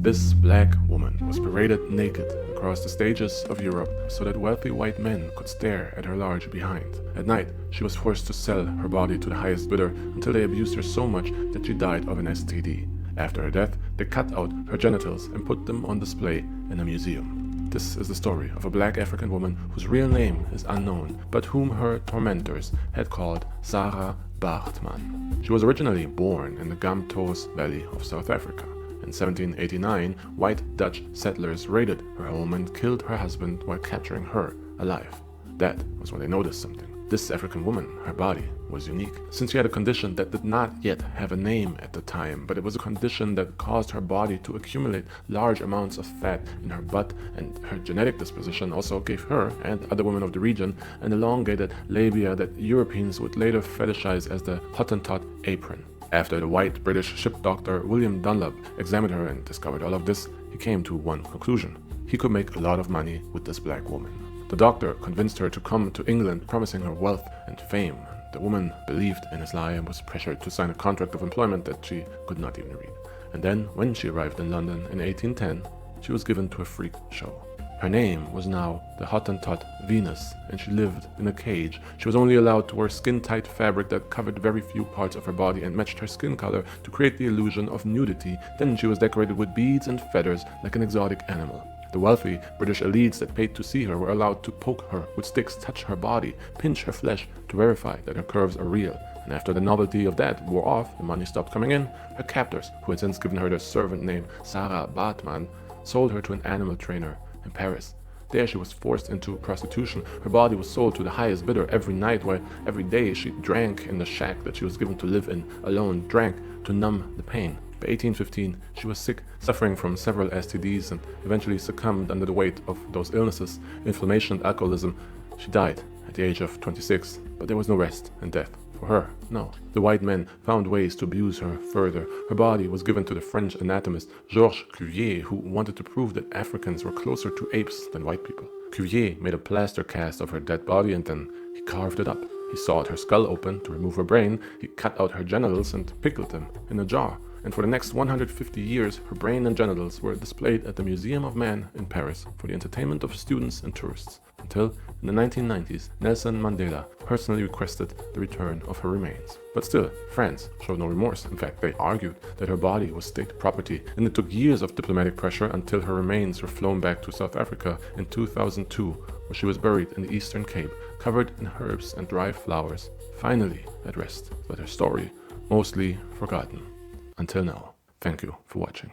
This black woman was paraded naked across the stages of Europe so that wealthy white men could stare at her large behind. At night, she was forced to sell her body to the highest bidder until they abused her so much that she died of an STD. After her death, they cut out her genitals and put them on display in a museum. This is the story of a black African woman whose real name is unknown, but whom her tormentors had called Sarah Baartman. She was originally born in the Gamtoos Valley of South Africa. In 1789, white Dutch settlers raided her home and killed her husband while capturing her alive. That was when they noticed something. This African woman, her body, was unique, since she had a condition that did not yet have a name at the time, but it was a condition that caused her body to accumulate large amounts of fat in her butt, and her genetic disposition also gave her, and other women of the region, an elongated labia that Europeans would later fetishize as the Hottentot apron. After the white British ship doctor William Dunlop examined her and discovered all of this, he came to one conclusion. He could make a lot of money with this black woman. The doctor convinced her to come to England, promising her wealth and fame. The woman believed in his lie and was pressured to sign a contract of employment that she could not even read. And then, when she arrived in London in 1810, she was given to a freak show. Her name was now the Hottentot Venus, and she lived in a cage. She was only allowed to wear skin-tight fabric that covered very few parts of her body and matched her skin color to create the illusion of nudity. Then she was decorated with beads and feathers like an exotic animal. The wealthy British elites that paid to see her were allowed to poke her with sticks, touch her body, pinch her flesh to verify that her curves are real. And after the novelty of that wore off, the money stopped coming in, her captors, who had since given her the servant name Sarah Baartman, sold her to an animal trainer in Paris. There she was forced into prostitution. Her body was sold to the highest bidder every night, while every day she drank in the shack that she was given to live in alone, drank to numb the pain. By 1815, she was sick, suffering from several STDs, and eventually succumbed under the weight of those illnesses, inflammation and alcoholism. She died at the age of 26, but there was no rest in death. For her, no. The white men found ways to abuse her further. Her body was given to the French anatomist Georges Cuvier, who wanted to prove that Africans were closer to apes than white people. Cuvier made a plaster cast of her dead body and then he carved it up. He sawed her skull open to remove her brain, he cut out her genitals and pickled them in a jar. And for the next 150 years, her brain and genitals were displayed at the Museum of Man in Paris for the entertainment of students and tourists, until in the 1990s, Nelson Mandela personally requested the return of her remains. But still, France showed no remorse. In fact, they argued that her body was state property, and it took years of diplomatic pressure until her remains were flown back to South Africa in 2002, where she was buried in the Eastern Cape, covered in herbs and dry flowers, finally at rest, but her story mostly forgotten. Until now, thank you for watching.